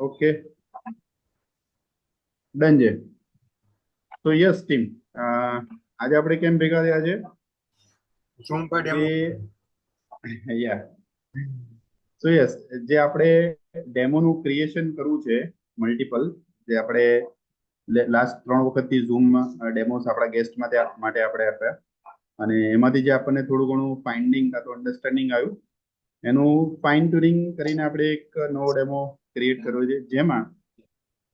Okay, done છે. તો yes team, આજે આપણે કેમ ભેગા થયા છે ઝૂમ પર ડેમો. કે યા સો યસ, જે આપણે ડેમોનું ક્રિએશન કરવું છે મલ્ટિપલ, જે આપણે લાસ્ટ 3 વખતથી ઝૂમ ડેમોસ આપણા ગેસ્ટ માટે આપણે આપ્યા, અને એમાંથી જે આપણને થોડું ઘણું ફાઇન્ડિંગ કાં તો અન્ડરસ્ટેન્ડિંગ આવ્યું, એનું ફાઇન ટ્યુનિંગ કરીને આપણે એક નવો ડેમો ક્રિએટ કરવો છે, જેમાં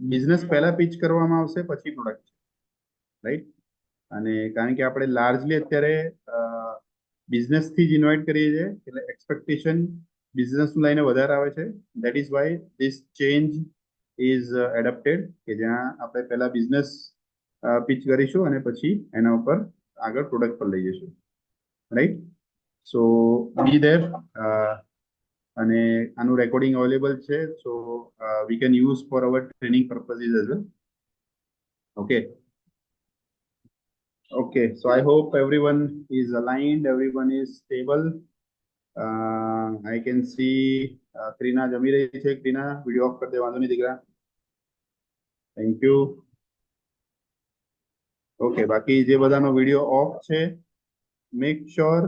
બિઝનેસ પહેલા પીચ કરવામાં આવશે, પછી પ્રોડક્ટ, રાઈટ? અને કારણ કે આપણે લાર્જલી અત્યારે બિઝનેસ થી જ ઇન્વાઇટ કરીએ છીએ, એટલે એક્સપેક્ટેશન બિઝનેસ લઈને વધારે આવે છે. That is why this change is adapted, કે જ્યાં આપણે પહેલા બિઝનેસ પીચ કરીશું અને પછી એના ઉપર આગળ પ્રોડક્ટ પર લઈ જઈશું, રાઈટ? સો બી ધેર, અને આનું રેકોર્ડિંગ અવેલેબલ છે, so we can use for our training purposes as well. Okay. Okay, so I hope everyone is aligned, everyone is stable. I can see Krina જમી રહી છે. Krina, video off કરી દે, વાંધો નહીં દીકરા. Thank you. ઓકે, બાકી જે બધાનો વિડીયો ઓફ છે, મેક શ્યોર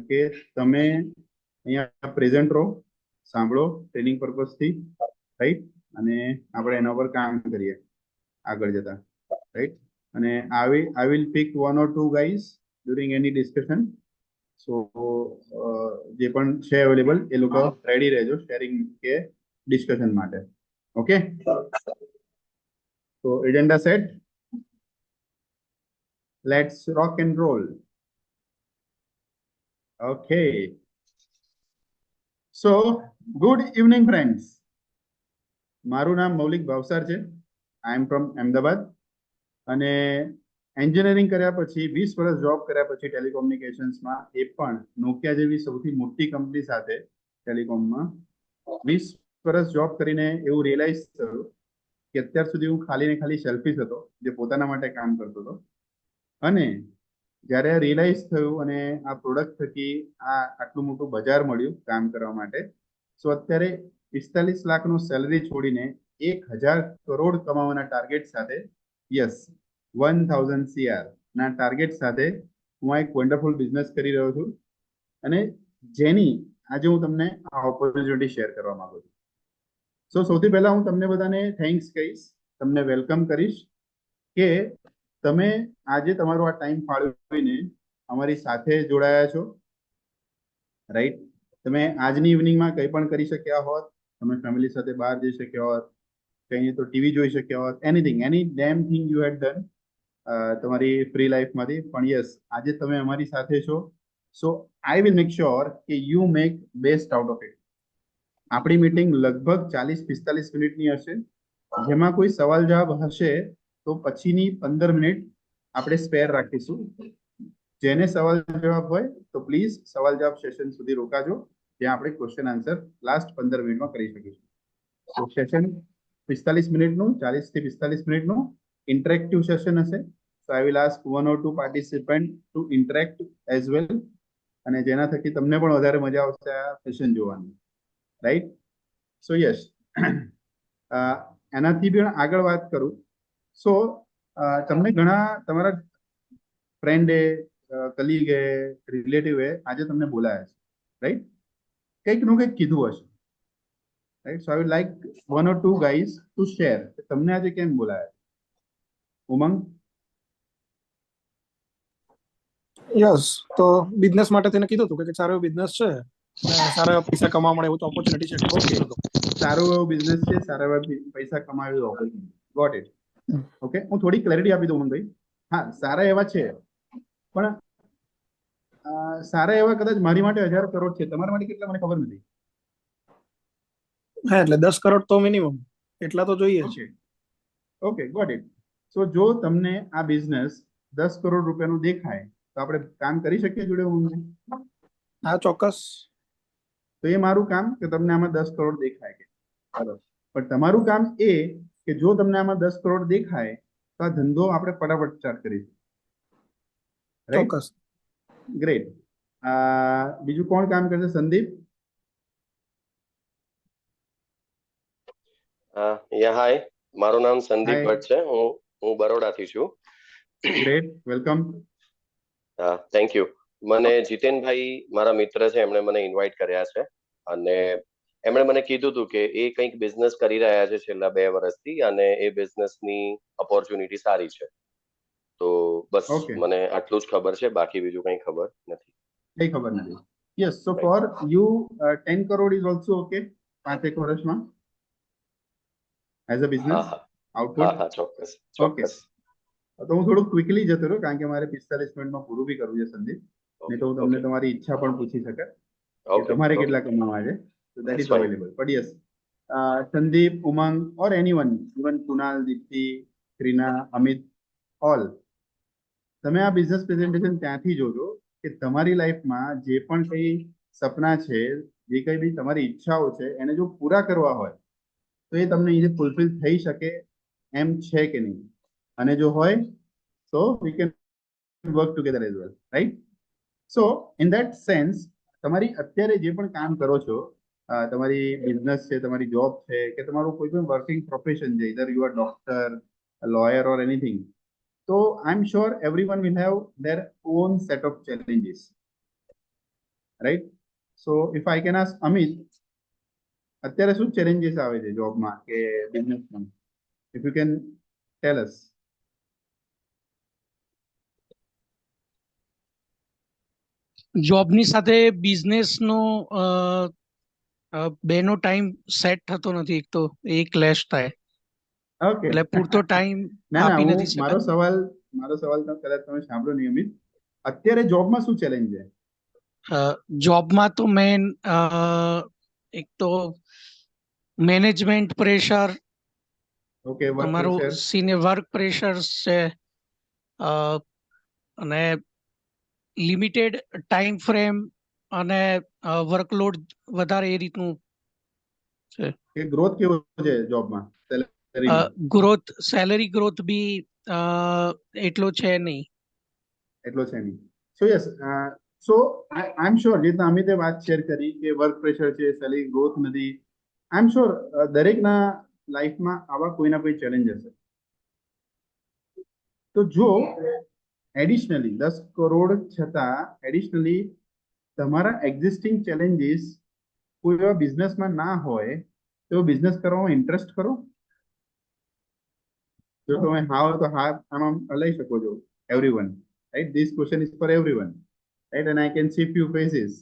કે તમે અહીંયા પ્રેઝન્ટ રહો, સાંભળો ટ્રેનિંગ પર્પઝથી, રાઈટ? અને આપણે એના પર કામ કરીએ આગળ જતા, રાઈટ? અને I will pick one or two guys during any discussion. સો જે પણ છે અવેલેબલ, એ લોકો રેડી રહેજો શેરિંગ કે ડિસ્કશન માટે. ઓકે, તો agenda set, let's rock and role. Okay, so good evening friends. મારું નામ મૌલિક ભાવસાર છે. આઈ એમ ફ્રોમ અમદાવાદ, અને એન્જિનિયરિંગ કર્યા પછી 20 વર્ષ જોબ કર્યા પછી ટેલિકોમ્યુનિકેશન્સમાં, એ પણ નોકિયા જેવી સૌથી મોટી કંપની સાથે ટેલિકોમમાં 20 વર્ષ જોબ કરીને એવું રિયલાઇઝ થયું કે અત્યાર સુધી હું ખાલી ને ખાલી સેલ્ફિશ હતો, જે પોતાના માટે કામ કરતો હતો. અને જ્યારે રિયલાઇઝ થયું અને આ પ્રોડક્ટ થકી આટલું મોટું બજાર મળ્યું કામ કરવા માટે, સો અત્યારે 45 લાખનું સેલરી છોડીને 1000 કરોડ કમાવાના ટાર્ગેટ સાથે, યસ, 1000 CR ના ટાર્ગેટ સાથે હું આ એક વન્ડરફુલ બિઝનેસ કરી રહ્યો છું, અને જેની આજે હું તમને આ ઓપોર્ચ્યુનિટી શેર કરવા માંગુ છું. સો સૌથી પહેલા હું તમને બધાને થેન્ક્સ કહીશ, તમને વેલકમ કરીશ કે તમે આજે તમારો આ ટાઈમ ફાળવીને અમારી સાથે જોડાયા છો, રાઈટ? તમે આજની ઇવનિંગમાં કંઈ પણ કરી શક્યા હોત, તમે ફેમિલી સાથે બહાર જઈ શક્યા હોત, કંઈ તો ટીવી જોઈ શક્યા હોત, anything, any dam thing you had done તમારી ફ્રી લાઈફમાંથી, પણ યસ, આજે તમે અમારી સાથે છો. સો આઈ વિલ મેક શ્યોર કે you make best out of it. આપણી મીટિંગ લગભગ 40-45 મિનિટની હશે, જેમાં કોઈ સવાલ જવાબ હશે તો પછીની 15 મિનિટ આપણે સ્પેર રાખીશું. જેને સવાલ જવાબ હોય તો પ્લીઝ સવાલ જવાબ સેશન સુધી રોકાજો, જ્યાં આપણે ક્વેશ્ચન આન્સર લાસ્ટ 15 મિનિટમાં કરી શકીશું. તો સેશન 45 મિનિટનું, 40 થી 45 મિનિટનું ઇન્ટરેક્ટિવ સેશન હશે. So I will ask 1 or 2 participant to interact as well, અને જેના થકી તમને પણ વધારે મજા આવશે આ સેશન જોવાની, રાઈટ? સો યસ, એનાથી પણ આગળ વાત કરું. સો તમને ઘણા તમારા ફ્રેન્ડે, કલીગે, રિલેટિવે આજે તમને બોલાયા છે, રાઈટ? કંઈક નું કંઈક કીધું હશે, right? So I would like 1 or 2 guys two share તમને આજે કેમ બોલાયા. ઉમંગ? યસ, તો બિઝનેસ માટે તેને કીધું હતું કે સારો બિઝનેસ છે અને સારા પૈસા કમાવા મળે એવું તો ઓપોર્ચ્યુનિટી છે, એટલે ઓકે, કીધું હતું. સારો એવો બિઝનેસ છે, સારા એવા પૈસા કમાવી ઓપોર્ચ્યુનિટી, ગોટ ઇટ. ઓકે, હું થોડી ક્લેરિટી આપી દઉં ઉમંગભાઈ. હા, સારા એવા છે, પણ સારા એવા કદાચ મારી માટે 1000 કરોડ છે, તમારા માટે કેટલા મને ખબર નથી. હા, એટલે 10 કરોડ તો મિનિમમ એટલા તો જોઈએ જ. Okay, okay, got it. So જો તમને આ બિઝનેસ 10 કરોડ રૂપિયાનું દેખાય તો આપણે કામ કરી શકીએ જોડે ઉમંગભાઈ? હા, ચોક્કસ. તો એ મારું કામ કે તમને આમાં 10 કરોડ દેખાય કે બરાબર, પણ તમારું કામ એ કે જો તમને આમાં 10 કરોડ દેખાય તો આ ધંધો આપણે ફટાફટ સ્ટાર્ટ કરીશું, રાઈટ? ચોક્કસ. ગ્રેટ. બીજું કોણ કામ કરશે? સંદીપ? યા હાય, મારું નામ સંદીપ હાય, ભટ્ટ છે. હું બરોડાથી છું. Great, welcome. Thank you. મને જીતેનભાઈ મારા મિત્ર છે, એમણે મને ઇન્વાઇટ કર્યા છે અને એમણે મને કીધું હતું કે એ કંઈક બિઝનેસ કરી રહ્યા છે છેલ્લા 2 વર્ષથી અને એ બિઝનેસની ઓપોર્ચ્યુનિટી સારી છે. તો બસ ઓકે, મને આટલું જ ખબર છે, બાકી બીજું કંઈ ખબર નથી. કઈ ખબર નથી. Yes, so Right. For you 10 crore is also okay 5-1 વર્ષમાં એઝ અ હા બિઝનેસ હા હા આઉટપુટ. હા, ચોક્કસ ઓકે, ચોક્કસ. તો હું થોડુંક ક્વિકલી જતો રહ્યો કારણ કે મારે 45 મિનિટમાં પૂરું બી કરવું છે સંદીપ. નહીં તો હું તમને ઓકે તમારી ઈચ્છા પણ પૂછી શકે કે ઓકે તમારે ઓકે, કેટલા કમાવા છે. તો that that's is fine. Available. But yes, Sandeep, Umang or anyone, even Kunal, Deepti, Krina, Amit, all, તમે આ બિઝનેસ પ્રેઝન્ટેશન ત્યાંથી જોજો કે તમારી લાઈફમાં જે પણ કઈ સપના છે, જે કઈ બી તમારી ઈચ્છાઓ છે, એને જો પૂરા કરવા હોય તો એ તમને એ ફૂલફિલ થઈ શકે એમ છે કે નહીં. અને જો હોય તો we can work together as well, right? So in that sense, તમારી અત્યારે જે પણ કામ કરો છો, તમારી બિઝનેસ છે, તમારી જોબ છે, કે તમારું કોઈ પણ વર્કિંગ પ્રોફેશન છે, either you are doctor, lawyer or anything, so I'm sure everyone will have their own set of challenges, right? So if I can ask Amit, અત્યારે શું challenges આવે છે જોબમાં કે બિઝનેસમાં? If you can tell us. જોબની સાથે બિઝનેસનો બેનો time set થતો નથી. એક તો એ ક્લેશ થાય Okay. એટલે પૂરતો ટાઈમ ના આપી નથી મારો શકાતો. સવાલ તો કદાચ તમે સાંભળો નહીં અમિત. અત્યારે જોબમાં શું ચેલેન્જ છે? જોબમાં તો મેન એક તો મેનેજમેન્ટ પ્રેશર, ઓકે, વર્ક તમારું પ્રેશર. સિનિયર વર્ક પ્રેશર છે, અ, અને લિમિટેડ ટાઈમ ફ્રેમ અને વર્કલોડ વધારે એ રીતનું છે. કે ગ્રોથ કેવો છે જોબમાં, સેલેરીમાં? ગ્રોથ, સેલરી ગ્રોથ બી એટલો છે નહીં. એટલો છે નહીં. સો yes, so I am sure, જે અમિતે વાત શેર કરી કે વર્ક પ્રેશર છે, સેલરી ગ્રોથ નથી, આઈ એમ શ્યોર દરેકના લાઈફમાં આવા કોઈના કોઈ ચેલેન્જ હશે. તો જો એડિશનલી 10 કરોડ છતાં એડિશનલી તમારા એક્ઝિસ્ટિંગ ચેલેન્જીસ કોઈ એવા બિઝનેસમાં ના હોય તો બિઝનેસ કરવામાં ઇન્ટરેસ્ટ કરો. જો તમે હા હોય તો હા આમાં લઈ શકો છો. Everyone, right? This question is four everyone, right? And I can C few faces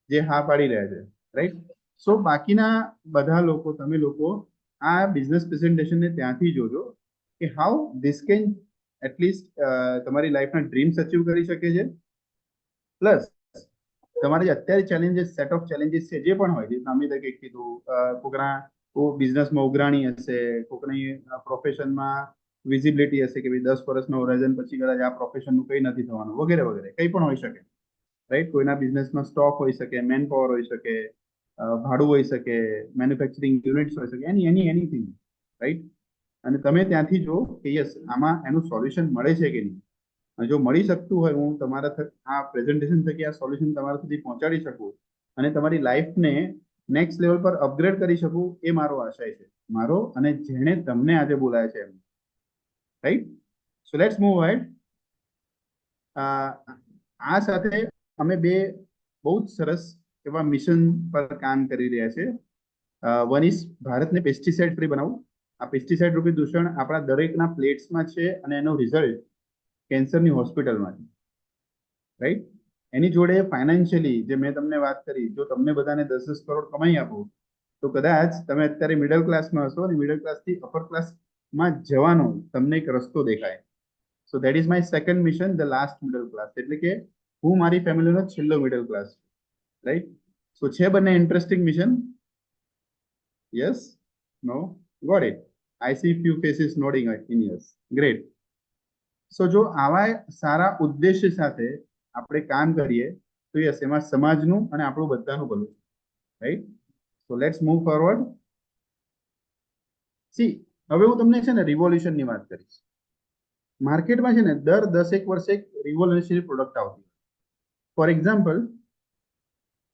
જે હા પાડી રહ્યા છે, રાઈટ? સો બાકીના બધા લોકો, તમે લોકો આ બિઝનેસ પ્રેઝન્ટેશનને ત્યાંથી જોજો કે હાઉ ધીસ કેન એટલીસ્ટ તમારી લાઈફના ડ્રીમ્સ અચીવ કરી શકે છે. પ્લસ તમારે જે અત્યારે ચેલેન્જીસ, સેટ ઓફ ચેલેન્જીસ છે, જે પણ હોય, જે અમિતે કંઈક કીધું, કોકના બિઝનેસમાં ઉઘરાણી હશે, કોકની પ્રોફેશનમાં વિઝિબિલિટી હશે કે ભાઈ 10 વર્ષનો હોરાઇઝન પછી કદાચ આ પ્રોફેશનનું કંઈ નથી થવાનું, વગેરે વગેરે, કંઈ પણ હોઈ શકે, રાઈટ? કોઈના બિઝનેસમાં સ્ટોક હોઈ શકે, મેન પાવર હોઈ શકે, ભાડું હોઈ શકે, મેન્યુફેક્ચરિંગ યુનિટ્સ હોઈ શકે, એનીથિંગ, રાઈટ? અને તમે ત્યાંથી જો કે યસ આમાં એનું સોલ્યુશન મળે છે કે નહીં. અને જો મળી શકતું હોય, હું તમારા આ પ્રેઝન્ટેશન થકી આ સોલ્યુશન તમારા સુધી પહોંચાડી શકું અને તમારી લાઈફને નેક્સ્ટ લેવલ પર અપગ્રેડ કરી શકું, એ મારો આશય છે, મારો અને જેણે તમને આજે બોલાય છે એમ, રાઈટ? સો લેટ્સ મૂવ હેડ. આ સાથે અમે બે બહુ જ સરસ એવા મિશન પર કામ કરી રહ્યા છે. વન ઇઝ ભારતને પેસ્ટિસાઇડ ફ્રી બનાવવું. આ પેસ્ટિસાઇડ રૂપી દૂષણ આપણા દરેકના પ્લેટ્સમાં છે અને એનો રિઝલ્ટ કેન્સરની હોસ્પિટલમાં છે, રાઈટ? એની જોડે ફાઇનાન્શિયલી જે મેં તમને વાત કરી, જો તમને બધાને 10-10 કરોડ કમાઈ આપો તો કદાચ તમે અત્યારે મિડલ ક્લાસમાં હશો અને મિડલ ક્લાસથી અપર ક્લાસમાં જવાનો તમને એક રસ્તો દેખાય. So that is my second mission, the last middle class. એટલે કે હું મારી ફેમિલીનો છેલ્લો મિડલ ક્લાસ, રાઈટ? સો છે બંને interesting mission. Yes, no, got it. I see few faces nodding in yes, great. So જો આવા સારા ઉદ્દેશ્ય સાથે આપણે કામ કરીએ તો યસ, એમાં સમાજનું અને આપણું બધાનું ભલું, right? So let's move forward. C, હવે હું તમને છે ને રિવોલ્યુશનની વાત કરીશ. માર્કેટમાં છે ને દર 10 વર્ષે એક રિવોલ્યુશનરી પ્રોડક્ટ આવતી. ફોર એક્ઝામ્પલ,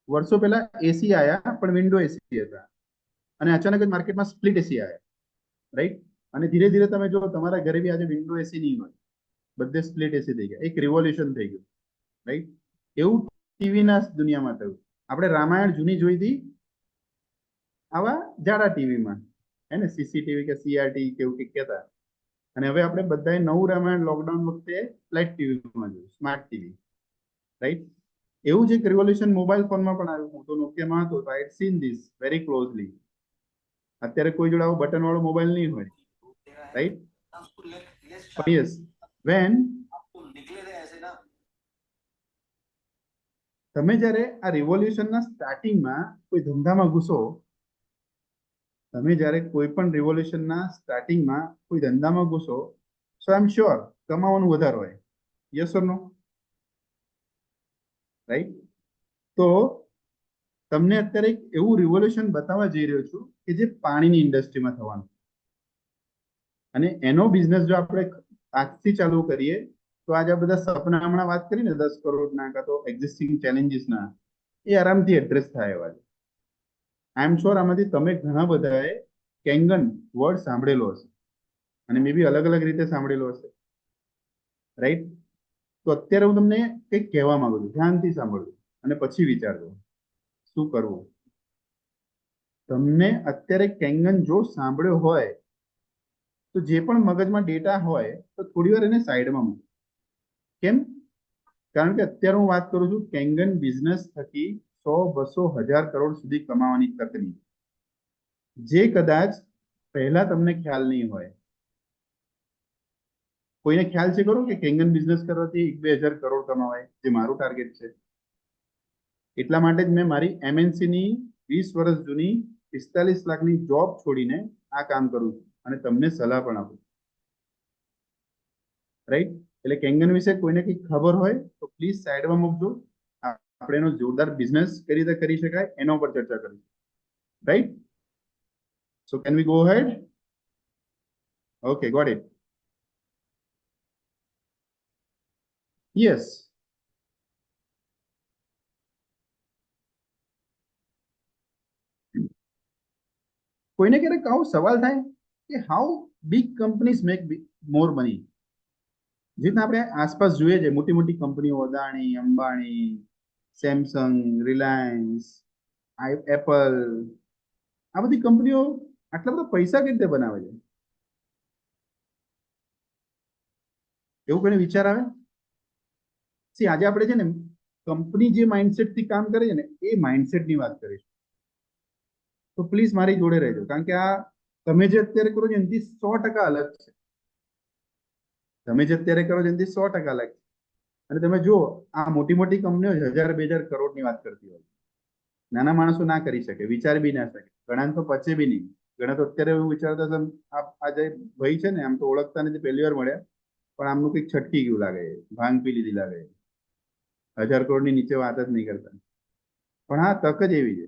વર્ષો પહેલા એસી આયા પણ વિન્ડો એસી હતા. અને અચાનક જ માર્કેટમાં સ્પ્લિટ એસી આવે, રાઈટ? અને ધીરે ધીરે તમે જો તમારા ઘરે બી આજે વિન્ડો એસી નહીં હોય, બધે સ્પ્લિટ એસી થઈ ગયા, એક રિવોલ્યુશન થઈ ગયું, રાઈટ? એવું ટીવીના દુનિયામાં થયું. આપણે રામાયણ જૂની જોઈ હતી આવા જાડા ટીવીમાં, હે ને, સીસીટીવી કે સીઆરટી કે એવું કંઈક કહેતા. અને હવે આપણે બધાએ નવું રામાયણ લોકડાઉન વખતે ફ્લેટ ટીવીમાં જોયું, સ્માર્ટ ટીવી, રાઈટ? એવું જ એક રિવોલ્યુશન મોબાઈલ ફોનમાં પણ આવ્યું. હું તો નોકિયામાં હતો, તો I had seen this very closely. અત્યારે કોઈ જોડે આવો બટન વાળો મોબાઈલ નહીં હોય, રાઈટ? પણ યસ, વેન તમે જ્યારે આ રિવોલ્યુશનના સ્ટાર્ટિંગમાં કોઈ ધંધામાં ઘૂસો, તમે જ્યારે કોઈ પણ રિવોલ્યુશનના સ્ટાર્ટિંગમાં કોઈ ધંધામાં ઘૂસો, સો આઈ એમ શ્યોર કમાવાનું વધારે હોય. Yes or no? રાઈટ? તો તમને અત્યારે એક એવું રિવોલ્યુશન બતાવવા જઈ રહ્યો છું કે જે પાણીની ઇન્ડસ્ટ્રીમાં થવાનું. અને એનો બિઝનેસ જો આપણે આજથી ચાલુ કરીએ તો આજે આ બધા સપના હમણાં વાત કરીને 10 કરોડના કાં તો એક્ઝિસ્ટિંગ ચેલેન્જીસના, એ આરામથી એડ્રેસ થાય એવા છે. આઈ એમ શ્યોર આમાંથી તમે ઘણા બધાએ કેંગન વર્ડ સાંભળેલો હશે અને મે બી અલગ અલગ રીતે સાંભળેલો હશે, રાઈટ? તો અત્યારે હું તમને કંઈક કહેવા માંગુ છું, ધ્યાનથી સાંભળજો અને પછી વિચારજો શું કરવું. તમને અત્યારે કેંગન જો સાંભળ્યો હોય તો જે પણ મગજમાં ડેટા હોય તો થોડી વાર એને સાઈડમાં મૂકો. કેમ? કારણ કે અત્યારે હું વાત કરું છું કેંગન બિઝનેસ થકી 100, 200, 1000 કરોડ સુધી કમાવાની તકની, જે કદાચ પહેલા તમને ખ્યાલ નહીં હોય. કોઈને ખ્યાલ છે ખરો કે કેંગન બિઝનેસ કરવાથી 1-2 હજાર કરોડ કમાવાય, જે મારું ટાર્ગેટ છે? એટલા માટે જ મેં મારી MNC ની 20 વર્ષ જૂની 45 લાખની જોબ છોડીને આ કામ કરું છું અને તમને સલાહ પણ આપું, રાઈટ? એટલે કેંગન વિશે કોઈને કંઈક ખબર હોય તો પ્લીઝ સાઈડમાં મૂકજો. આપણે એનો જોરદાર બિઝનેસ કઈ રીતે કરી શકાય એના ઉપર ચર્ચા કરીશું, right? So can we go head? Okay, got it. Yes. કોઈને ક્યારેક આવો સવાલ થાય કે how big companies make more money? જે રીતના આપણે આસપાસ જોઈએ છે મોટી મોટી કંપનીઓ, અદાણી, અંબાણી, સેમસંગ, રિલાયન્સ, એપલ, આ બધી કંપનીઓ આટલા બધા પૈસા કેવી રીતે બનાવે છે? એવું કોઈને વિચાર આવે? સી આજે આપણે છે ને કંપની જે માઇન્ડસેટ થી કામ કરે છે ને એ માઇન્ડસેટ ની વાત કરીશું. તો પ્લીઝ મારી જોડે રહેજો, કારણ કે આ તમે જે અત્યારે કરો છો એનાથી 100% અલગ છે. તમે જે અત્યારે કરો છો એનાથી 100% અલગ છે. અને તમે જુઓ આ મોટી મોટી કંપનીઓ 1000-2000 કરોડની વાત કરતી હોય, નાના માણસો ના કરી શકે, વિચાર બી ના શકે, ઘણા તો પચે બી નહીં. ઘણા તો અત્યારે એવું વિચારતા હતા આ જે ભાઈ છે ને આમ તો ઓળખતા નથી, પહેલી વાર મળ્યા, પણ આમનું કંઈક છટકી ગયું લાગે, ભાંગ પી લીધી લાગે, 1000 કરોડની નીચે વાત જ નહીં કરતા. પણ હા, તક જ એવી છે.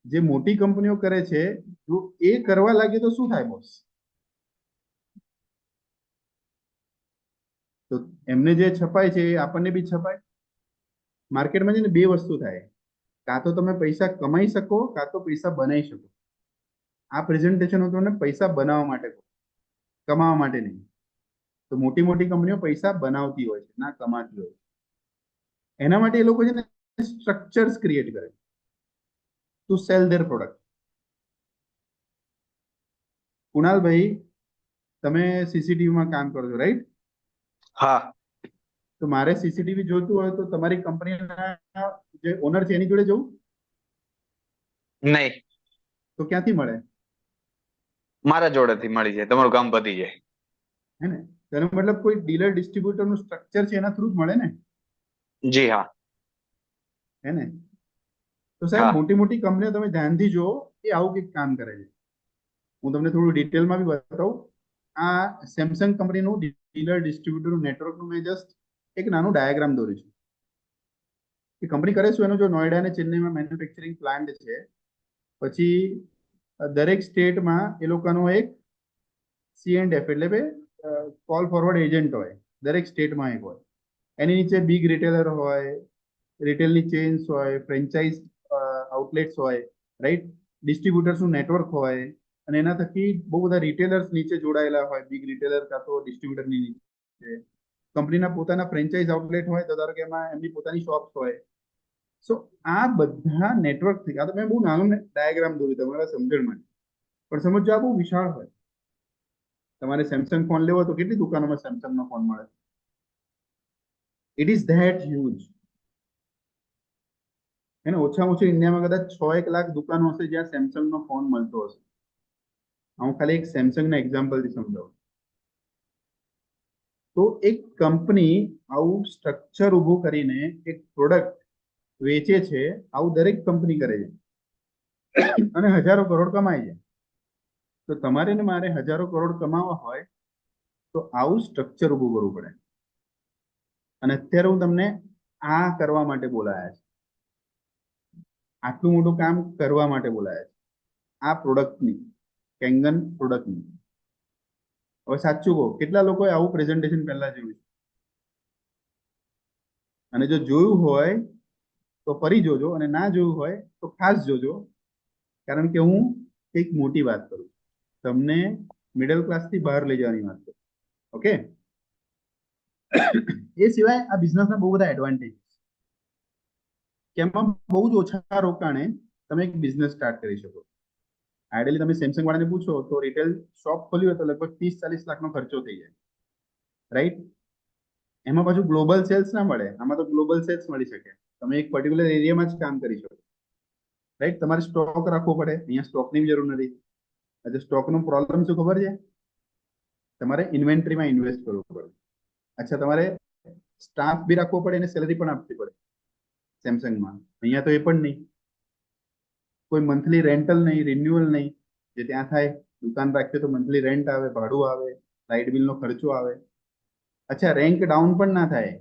જે મોટી કંપનીઓ કરે છે જો એ કરવા લાગે તો શું થાય બોસ? તો એમને જે છપાય છે એ આપણને બી છપાય. માર્કેટમાં છે ને બે વસ્તુ થાય, કાં તો તમે પૈસા કમાઈ શકો, કાં તો પૈસા બનાવી શકો. આ પ્રેઝન્ટેશન હું તમને પૈસા બનાવવા માટે કહું, કમાવા માટે નહીં. તો મોટી મોટી કંપનીઓ પૈસા બનાવતી હોય છે, ના કમાતી હોય છે. એના માટે એ લોકો છે ને સ્ટ્રક્ચર્સ ક્રિએટ કરે ટુ સેલ ધેર પ્રોડક્ટ. કુણાલભાઈ, તમે સીસીટીવીમાં કામ કરો છો, રાઈટ? હા. તો મારે સીસીટીવી જોઈતું હોય તો તમારી કંપનીના જે ઓનર છે એની જોડે જવું? નહીં, તો ક્યાંથી મળે? મારા જોડેથી મળી જાય, તમારું કામ પતી જાય. હે ને? તેનો મતલબ કોઈ ડીલર ડિસ્ટ્રીબ્યુટર નું સ્ટ્રક્ચર છે એના થ્રુ જ મળે ને? જી હા. હે ને? તો સાહેબ હા. મોટી મોટી કંપનીઓ તમે ધ્યાનથી જુઓ એ આવું કંઈક કામ કરે છે. હું તમને થોડું ડિટેલમાં બી બતાવું. આ સેમસંગ કંપનીનું ડીલર ડિસ્ટ્રીબ્યુટર નેટવર્કનું મેં જસ્ટ એક નાનું ડાયાગ્રામ દોર્યું છે. એ કંપની કરે શું, એનું જો નોઈડા અને ચેન્નઈમાં મેન્યુફેક્ચરિંગ પ્લાન્ટ છે, પછી દરેક સ્ટેટમાં એ લોકોનો એક C&F એટલે કે કોલ ફોરવર્ડ એજન્ટ હોય, દરેક સ્ટેટમાં એક હોય. એની નીચે બિગ રિટેલર હોય, રિટેલની ચેન્સ હોય, ફ્રેન્ચાઇઝ આઉટલેટ્સ હોય, રાઈટ? ડિસ્ટ્રીબ્યુટર્સનું નેટવર્ક હોય અને એના થકી બહુ બધા રિટેલર્સ નીચે જોડાયેલા હોય, બિગ રિટેલર કાં તો ડિસ્ટ્રીબ્યુટરની નીચે કંપનીના પોતાના ફ્રેન્ચાઇઝ આઉટલેટ હોય તો ધારો કે એમાં એમની પોતાની શોપ્સ હોય. સો આ બધા નેટવર્કથી, આ તો મેં બહુ નાનું ડાયાગ્રામ દોર્યું તમારા સમજણ માટે, પણ સમજો આ બહુ વિશાળ હોય. તમારે સેમસંગ ફોન લેવો તો કેટલી દુકાનોમાં સેમસંગનો ફોન મળે? It is that huge. એને ઓછામાં ઓછી ઇન્ડિયામાં કદાચ 6-1 લાખ દુકાનો હશે જ્યાં સેમસંગનો ફોન મળતો હશે. હું ખાલી એક સેમસંગના એક્ઝામ્પલથી સમજાવું. તો એક કંપની આવું સ્ટ્રક્ચર ઊભું કરીને એક પ્રોડક્ટ વેચે છે, આવું દરેક કંપની કરે છે અને હજારો કરોડ કમાય છે. તો તમારે ને મારે હજારો કરોડ કમાવા હોય તો આવું સ્ટ્રક્ચર ઊભું કરવું પડે. અને અત્યારે હું તમને આ કરવા માટે બોલાયા છે, આટલું મોટું કામ કરવા માટે બોલાયા છે, આ પ્રોડક્ટની, કેંગન પ્રોડક્ટની. હવે સાચું કહો, કેટલા લોકોએ આવું પ્રેઝન્ટેશન પહેલા જોયું? અને જો જોયું હોય તો ફરી જોજો, અને ના જોયું હોય તો ખાસ જોજો, કારણ કે હું એક મોટી વાત કરું, તમને મિડલ ક્લાસથી બહાર લઈ જવાની વાત કરું. ઓકે? એ સિવાય આ બિઝનેસના બહુ બધા એડવાન્ટેજ કે એમાં બહુ જ ઓછા રોકાણે તમે એક બિઝનેસ સ્ટાર્ટ કરી શકો. આઈડિયલી તમે સેમસંગ વાળાને પૂછો તો રિટેલ શોપ ખોલ્યું હોય તો લગભગ 30-40 લાખનો ખર્ચો થઈ જાય, રાઈટ? એમાં પાછું ગ્લોબલ સેલ્સ ના મળે, આમાં તો ગ્લોબલ સેલ્સ મળી શકે. તમે એક પર્ટિક્યુલર એરિયામાં જ કામ કરી શકો, રાઈટ? તમારે સ્ટોક રાખવો પડે, અહીંયા સ્ટોકની જરૂર નથી. એટલે સ્ટોકનો પ્રોબ્લેમ શું ખબર છે? તમારે ઇન્વેન્ટરીમાં ઇન્વેસ્ટ કરવું પડે. અચ્છા, તમારે સ્ટાફ બી રાખવો પડે અને સેલરી પણ આપવી પડે સેમસંગમાં. અહીંયા તો એ પણ નહીં. કોઈ મંથલી રેન્ટલ નહીં, રિન્યુઅલ નહીં. જે ત્યાં થાય, દુકાન રાખીએ તો મંથલી રેન્ટ આવે, ભાડું આવે, લાઇટ બિલનો ખર્ચો આવે. અચ્છા, રેન્ક ડાઉન પણ ના થાય.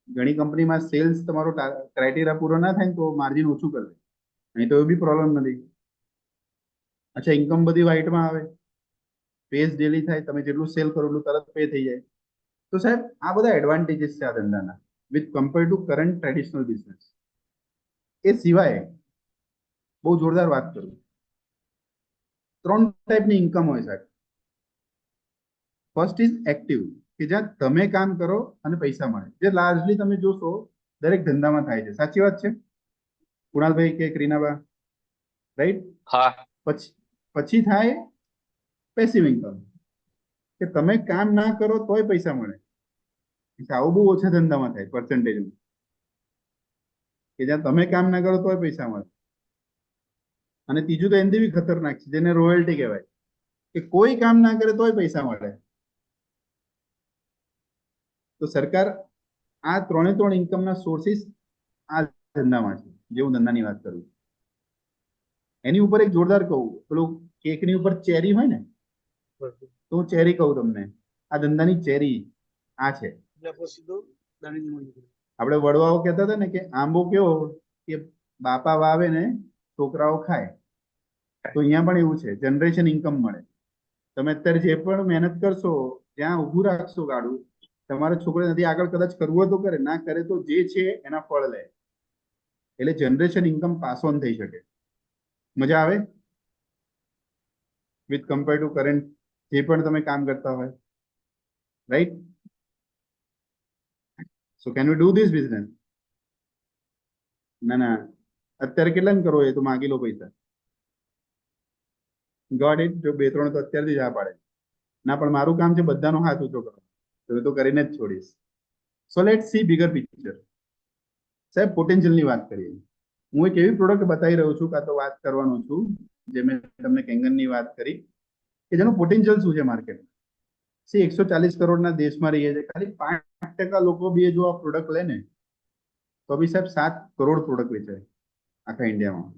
ઘણી કંપનીમાં સેલ્સ તમારો ક્રાઇટેરિયા પૂરો ના થાય ને તો માર્જિન ઓછું કરી દે, નહીં તો એ બી પ્રોબ્લેમ નથી. અચ્છા, ઇન્કમ બધી વ્હાઇટમાં આવે, પેસ ડેલી થાય, તમે જેટલું સેલ કરો એટલું તરત પે થઈ જાય. તો સાહેબ આ બધા એડવાન્ટેજીસ છે આ ધંધાના with compare to current traditional business. એ સિવાય બહુ જોરદાર વાત કરું, 3 ટાઈપની ઇન્કમ હોય સાહેબ. ફર્સ્ટ ઇઝ એક્ટિવ, કે જ્યાં તમે કામ કરો અને પૈસા મળે, જે લાર્જલી તમે જોશો દરેક ધંધામાં થાય છે. સાચી વાત છે કુણાલભાઈ કે ક્રીનાબા? રાઈટ? હા. પછી થાય પેસિવ ઇન્કમ, કે તમે કામ ના કરો તોય પૈસા મળે. આવું બહુ ઓછા ધંધામાં થાય પર્સન્ટેજમાં, કે જ્યાં તમે કામ ના કરો તોય પૈસા મળે. અને ત્રીજું તો એનાથી બી ખતરનાક છે, જેને રોયલ્ટી કહેવાય, કે કોઈ કામ ના કરે તોય પૈસા મળે. તો સરકાર આ 3 ઇન્કમના સોર્સિસ આ ધંધામાં છે, જે હું ધંધાની વાત કરું. એની ઉપર એક જોરદાર કહું, પેલું કેકની ઉપર ચેરી હોય ને, તો હું ચેરી કહું તમને. આ ધંધાની ચેરી આ છે. આપણે વડવાઓ કહેતા હતા ને કે આંબો કેવો કે બાપા વાવે ને છોકરાઓ ખાય, તો અહીંયા પણ એવું છે, જનરેશન ઇન્કમ મળે. તમે અત્યારે જે પણ મહેનત કરશો, જ્યાં ઊભું રાખશો ગાડું, તમારા છોકરા નથી આગળ કદાચ કરવું હોય તો કરે, ના કરે તો જે છે એના ફળ લે. એટલે જનરેશન ઇન્કમ પાસ ઓન થઈ શકે. મજા આવે વિથ કમ્પેર ટુ કરંટ જે પણ તમે કામ કરતા હોય, right? So can we do this business? ના ના, અત્યારે કેટલા કરો એ તો માગી લો પૈસા. Got it? જો 2-3 તો અત્યારથી જ આ પાડે, ના પણ મારું કામ છે બધાનો હાથ ઊંચો કરો, તો એ તો કરીને જ છોડીશ. So let see bigger picture. સાહેબ પોટેન્શિયલની વાત કરીએ. હું એક એવી પ્રોડક્ટ બતાવી રહ્યો છું, કાં તો વાત કરવાનો છું, જે મેં તમને કેંગનની વાત કરી, કે જેનું પોટેન્શિયલ શું છે માર્કેટમાં. 140 કરોડના દેશમાં રહીએ છીએ, ખાલી 5% લોકો બી જો આ પ્રોડક્ટ લે ને તો બી સાહેબ 7 કરોડ પ્રોડક્ટ વેચાય આખા ઇન્ડિયામાં.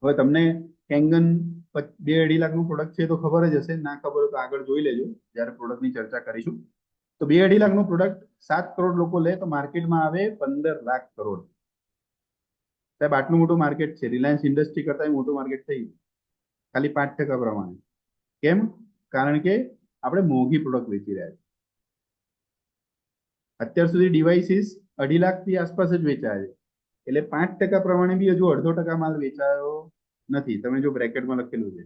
હવે તમને કેંગન 2-2.5 લાખનું પ્રોડક્ટ છે તો ખબર જ હશે, ના ખબર હોય તો આગળ જોઈ લેજો જ્યારે પ્રોડક્ટની ચર્ચા કરીશું. તો 2-2.5 લાખનું પ્રોડક્ટ 7 કરોડ લોકો લે તો માર્કેટમાં આવે 15 લાખ કરોડ. સાહેબ આટલું મોટું માર્કેટ છે, રિલાયન્સ ઇન્ડસ્ટ્રી કરતા મોટું માર્કેટ થઈ ગયું ખાલી 5% પ્રમાણે. કેમ? કારણ કે આપણે મોંઘી પ્રોડક્ટ વેચી રહ્યા છીએ. અત્યાર સુધી ડિવાઇસીસ 2.5 લાખથી આસપાસ જ વેચાય છે, એટલે 5% પ્રમાણે બી હજુ 1/2% માલ વેચાયો નથી. તમે જો બ્રેકેટમાં લખેલું છે.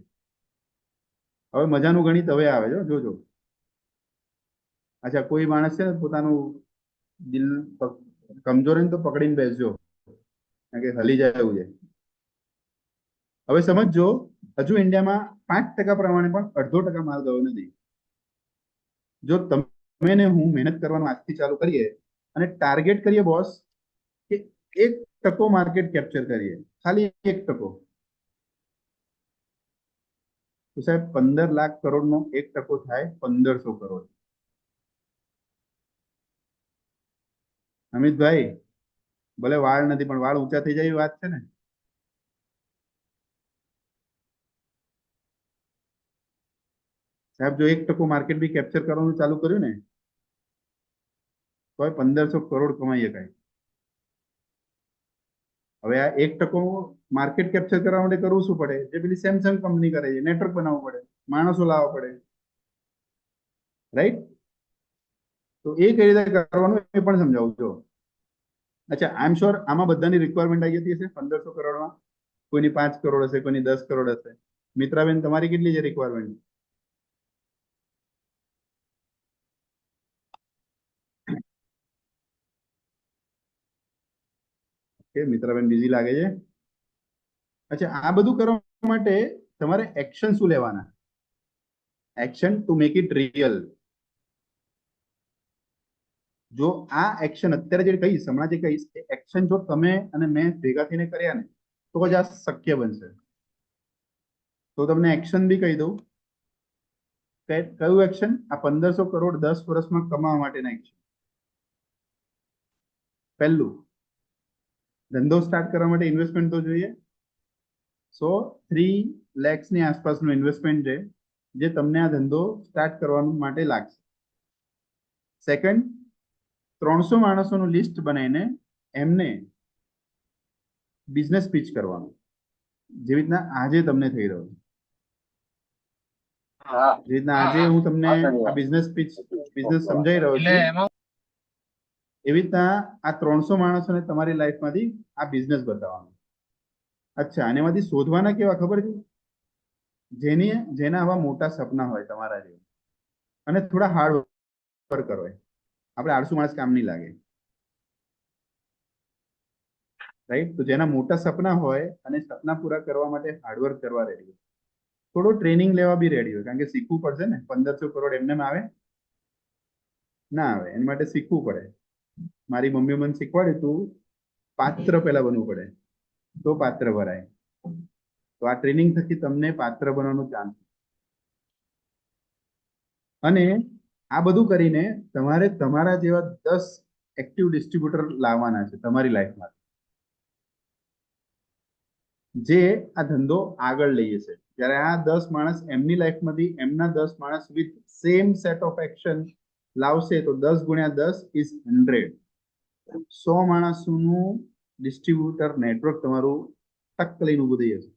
હવે મજાનું ગણિત હવે આવે છે, જોજો. અચ્છા, કોઈ માણસ છે ને પોતાનું દિલ કમજોર હોય ને તો પકડીને બેસજો, કારણ કે હલી જાય એવું છે. હવે સમજજો, હજુ ઇન્ડિયામાં 5% પ્રમાણે પણ 0.5% માલ ગયો નથી. જો તમે ને હું મહેનત કરવાનું આજથી ચાલુ કરીએ અને ટાર્ગેટ કરીએ બોસ કે 1% માર્કેટ કેપ્ચર કરીએ, ખાલી 1%, તો સાહેબ 15 લાખ કરોડનો 1% થાય 1500 કરોડ. અમિતભાઈ, ભલે વાળ નથી પણ વાળ ઊંચા થઈ જાય એવી વાત છે ને. સાહેબ, જો 1% માર્કેટ બી કેપ્ચર કરવાનું ચાલુ કર્યું ને તો 1500 કરોડ કમાઈ શકાય. હવે આ 1% માર્કેટ કેપ્ચર કરવા માટે કરવું શું પડે? જે પેલી સેમસંગ કંપની કરે છે, નેટવર્ક બનાવવું પડે, માણસો લાવવા પડે, રાઈટ? તો એ કઈ રીતે કરવાનું એ પણ સમજાવું છું. અચ્છા, આઈ એમ શ્યોર આમાં બધાની રિક્વાયરમેન્ટ આવી જતી હશે 1500 કરોડમાં. કોઈની 5 કરોડ હશે, કોઈની 10 કરોડ હશે. મિત્રાબેન, તમારી કેટલી છે રિક્વાયરમેન્ટ? કે મિત્રાબેન બિઝી લાગે છે. અચ્છા, આ બધું કરવા માટે તમારે એક્શન શું લેવાના? Action to make it real. જો આ એક્શન અત્યારે જે કહીશ, હમણાં જે કહીશ, એ એક્શન જો તમે અને મેં ભેગા થઈને કર્યા ને તો જ આ શક્ય બનશે. તો તમને એક્શન બી કહી દઉં. કયું એક્શન? આ 1500 કરોડ 10 વર્ષમાં કમાવા માટેના એક્શન. પહેલું, ધંધો સ્ટાર્ટ કરવા માટે ઇન્વેસ્ટમેન્ટ તો જોઈએ. સો 3 lakhsની આસપાસનું ઇન્વેસ્ટમેન્ટ છે જે તમને આ ધંધો સ્ટાર્ટ કરવા માટે લાગશે. સેકન્ડ, 300 માણસોનું લિસ્ટ બનાવીને એમને બિઝનેસ પીચ કરવાનું, જેવી રીતના આજે તમને થઈ રહ્યો છે. જે રીતના આજે હું તમને આ બિઝનેસ સમજાઈ રહ્યો છું, એવી રીતના આ 300 માણસોને તમારી લાઈફમાંથી આ બિઝનેસ બતાવવાનો. અચ્છા, અને એમાંથી શોધવાના કેવા ખબર છે? જેના આવા મોટા સપના હોય તમારા જેવા અને થોડા હાર્ડ વર્કર હોય. આપણે આળસુ માણસ કામ નહીં લાગે, રાઈટ? તો જેના મોટા સપના હોય અને સપના પૂરા કરવા માટે હાર્ડવર્ક કરવા રેડી હોય, થોડો ટ્રેનિંગ લેવા બી રેડી હોય, કારણ કે શીખવું પડશે ને. 1500 કરોડ એમને આવે ના આવે, એની માટે શીખવું પડે. મારી મમ્મીએ મને શીખવાડ્યું તું, પાત્ર પહેલા બનવું પડે તો પાત્ર ભરાય. તો આ ટ્રેનિંગ થકી તમને પાત્ર બનવાનો ચાન્સ. અને આ બધું કરીને તમારે તમારા જેવા 10 એક્ટિવ ડિસ્ટ્રીબ્યુટર લાવવાના છે તમારી લાઈફમાં, જે આ ધંધો આગળ લઈ જશે. જ્યારે આ 10 માણસ એમની લાઈફમાંથી એમના 10 માણસ with same set of action લાવશે તો 10 ગુણ્યા 10 ઇઝ 100. 100 માણસોનું ડિસ્ટ્રીબ્યુટર નેટવર્ક તમારું ટક લઈને ઉભું થઈ જશે.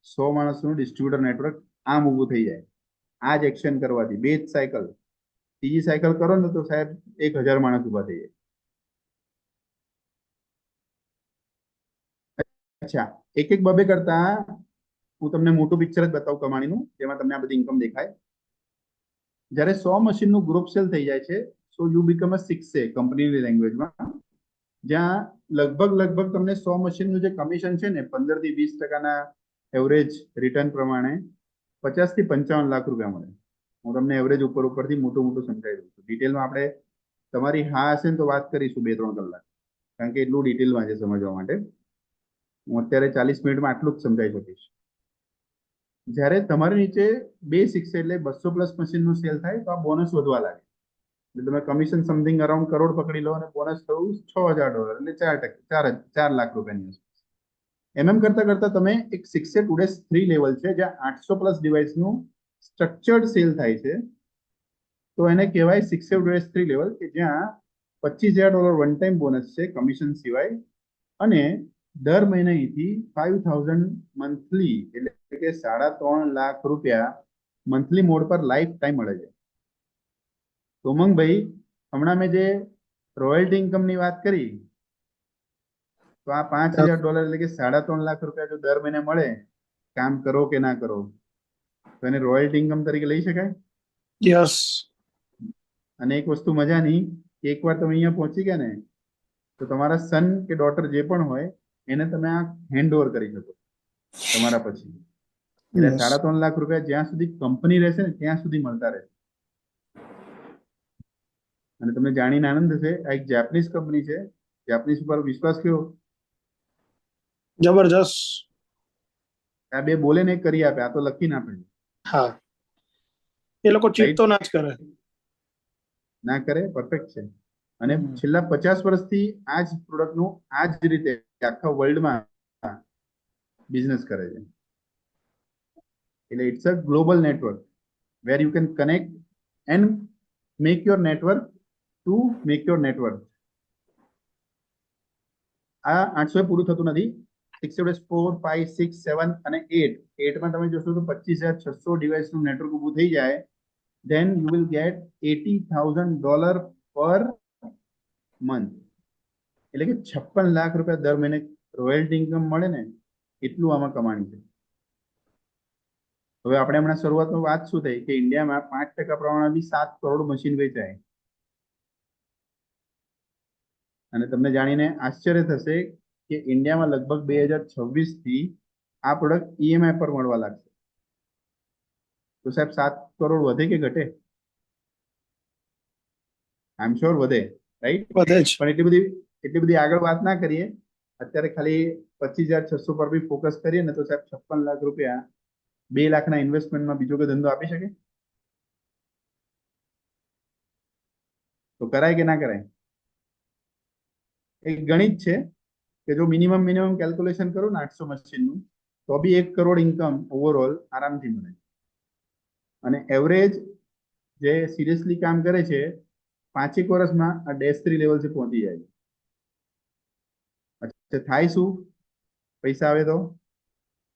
100 માણસનું ડિસ્ટ્રીબ્યુટર નેટવર્ક આમ ઊભું થઈ જાય આ જ એક્શન કરવાથી. બે જ સાયકલ, ત્રીજી સાયકલ કરો ને તો સાહેબ 1000 માણસ ઉભા થઈ જાય. અચ્છા, એક એક બબે કરતા હું તમને મોટું પિક્ચર જ બતાવું કમાણીનું, જેમાં તમને આ બધી ઇન્કમ દેખાય. જ્યારે 100 મશીનનું ગ્રુપ સેલ થઈ જાય છે, so you become a 6A કંપનીની લેંગ્વેજમાં, જ્યાં લગભગ તમને 100 મશીનનું જે કમિશન છે ને 15 થી 20% એવરેજ રિટર્ન પ્રમાણે 50 થી 55 લાખ રૂપિયા મળે. હું તમને એવરેજ ઉપરથી મોટું સમજાવી દઉં છું. ડિટેલમાં આપણે તમારી હા હશે ને તો વાત કરીશું 2-3 કલાક, કારણ કે એટલું ડિટેલમાં છે સમજવા માટે. હું અત્યારે 40 મિનિટમાં આટલું જ સમજાવી શકીશ. જ્યારે તમારી નીચે 2 6 એટલે 200+ મશીનનું સેલ થાય તો આ બોનસ વધવા લાગે. એટલે તમે કમિશન સમથિંગ અરાઉન્ડ કરોડ પકડી લો અને બોનસ થયું $6000 એટલે 4 લાખ રૂપિયાની. કરતા તમે એક 6A ટુડે 3 લેવલ છે જ્યાં 800+ ડિવાઇસનું સ્ટ્રક્ચર્ડ સેલ થાય છે. તો એને કહેવાય 6A ટુડે 3 લેવલ, કે જ્યાં $25000 વન ટાઈમ બોનસ છે કમિશન સિવાય, અને દર મહિને અહીંથી 5000 મંથલી એટલે કે 3.5 લાખ રૂપિયા મંથલી મોડ પર લાઈફ ટાઈમ મળે છે. તો ઉમંગભાઈ, હમણાં મેં જે રોયલ્ટી ઇન્કમની વાત કરી તો આ $5,000 એટલે કે ₹3.5 લાખ જો દર મહિને મળે, કામ કરો કે ના કરો, તો એને રોયલ્ટી ઇન્કમ તરીકે લઈ શકાય. યસ. અને એક વસ્તુ મજાની, કે એકવાર તમે અહીંયા પહોંચી ગયા ને, તો તમારા સન કે ડોટર જે પણ હોય એને તમે આ હેન્ડ ઓવર કરી શકો તમારા પછી. એટલે Yes. ₹3.5 લાખ જ્યાં સુધી કંપની રહેશે ને ત્યાં સુધી મળતા રહેશે. અને તમને જાણીને આનંદ થશે, આ એક જાપાનીઝ કંપની છે. જાપાનીઝ ઉપર વિશ્વાસ કેવો? જબરજસ્ત. આ બે બોલે ને એ કરી આપે, આ તો લખી ના આપે. હા, એ લોકો ચીટ Right? તો ના જ કરે. ના કરે, પરફેક્ટ છે. અને હમ. છેલ્લા 50 વર્ષથી આ જ પ્રોડક્ટનું આ જ રીતે આખા વર્લ્ડમાં બિઝનેસ કરે છે. એટલે it's a global network where you can connect and make your network to make your network. આ 800 પૂરું થતું નથી. 6 4 5 6 7 અને 8 માં તમે જોશો તો 25,600 ડિવાઇસનું નેટવર્ક ઊભું થઈ જાય. then you will get $80,000 per month. એટલે કે ₹56 લાખ દર મહિને રોયલ્ટી ઇન્કમ મળે ને, એટલું આમાં કમાણી છે. હવે આપણે હમણાં શરૂઆતમાં વાત શું થઈ કે ઇન્ડિયામાં 5% પ્રમાણે બી 7 કરોડ મશીન વેચાય. અને તમને જાણીને આશ્ચર્ય થશે કે ઇન્ડિયામાં લગભગ 2026 થી આ પ્રોડક્ટ EMI પર મળવા લાગશે. તો સાહેબ 7 કરોડ વધે કે ઘટે? આઈ એમ શ્યોર વધે, રાઈટ? વધે જ. પણ એટલી બધી આગળ વાત ના કરીએ. અત્યારે ખાલી 25,600 પર બી ફોકસ કરીએ ને તો સાહેબ ₹56 લાખ 2 લાખના ઇન્વેસ્ટમેન્ટમાં બીજો કોઈ ધંધો આપી શકે? તો કરાય કે ના કરાય? એક ગણિત છે કે જો મિનિમમ કેલ્ક્યુલેશન કરો ને 800 મશીનનું, તો બી 1 કરોડ ઇન્કમ ઓવરઓલ આરામથી મળે. અને એવરેજ જે સિરિયસલી કામ કરે છે 5 વર્ષમાં આ -3 લેવલ છે પહોંચી જાય. અચ્છા, થાય શું? પૈસા આવે તો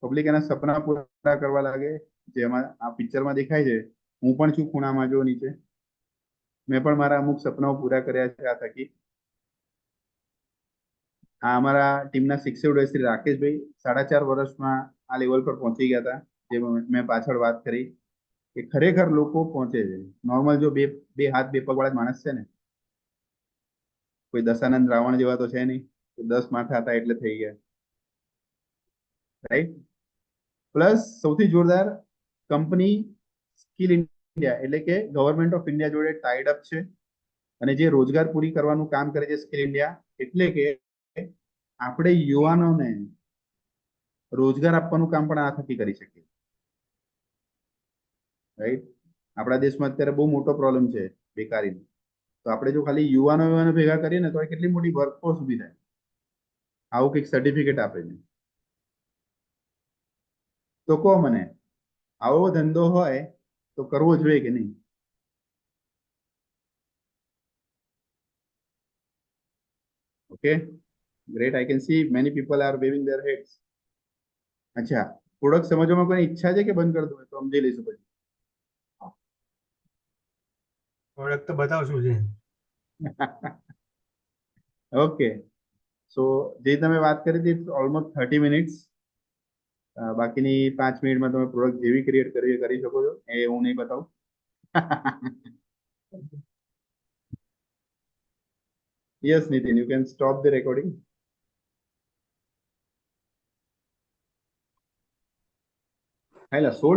પબ્લિક એના સપના પૂરા કરવા લાગે, જેમાં આ પિક્ચરમાં દેખાય છે. હું પણ છું ખૂણામાં, જો નીચે મેં પણ મારા અમુક સપનાઓ પૂરા કર્યા છે આ થકી. આ અમારા ટીમના શિક્ષક શ્રી રાકેશભાઈ 4.5 વર્ષમાં આ લેવલ પર પહોંચી ગયા હતા. જે મેં પાછળ વાત કરી કે ખરેખર લોકો પહોંચે છે. નોર્મલ જો બે હાથ બે પગ વાળા જ માણસ છે ને, કોઈ દશાનંદ રાવણ જેવા તો છે નહીં, 10 માથા હતા એટલે થઈ ગયા, રાઈટ? પ્લસ સૌથી જોરદાર કંપની સ્કિલ ઇન્ડિયા એટલે કે ગવર્મેન્ટ ઓફ ઇન્ડિયા જોડે ટાઈડ અપ છે. અને જે રોજગાર પૂરી કરવાનું કામ કરે છે સ્કિલ ઇન્ડિયા, એટલે કે આપણે યુવાનોને રોજગાર આપવાનું કામ પણ આ થકી કરી શકીએ, રાઈટ? આપણા દેશમાં અત્યારે બહુ મોટો પ્રોબ્લેમ છે બેકારીનો. તો આપણે જો ખાલી યુવાનો ભેગા કરીએ ને તો કેટલી મોટી વર્કફોર્સ ઉભી થાય. આવું કંઈક સર્ટિફિકેટ આપે છે. તો કહો મને, આવો ધંધો હોય તો કરવો જોઈએ કે નહીં? Okay, great. I can see many people are waving their heads. અચ્છા, પ્રોડક્ટ સમજવામાં કોઈ ઈચ્છા છે કે બંધ કરી દઉં? તો સમજી લઈશું પછી. પ્રોડક્ટ તો બતાવશું છે. ઓકે, સો જે તમે વાત કરી હતી ઓલમોસ્ટ 30 મિનિટ્સ. બાકીની 5 મિનિટમાં તમે પ્રોડક્ટ જેવી ક્રિએટ કરવી એ કરી શકો છો, એ હું નહીં બતાવું. Yes Nitin, you can stop the recording. હાલા 16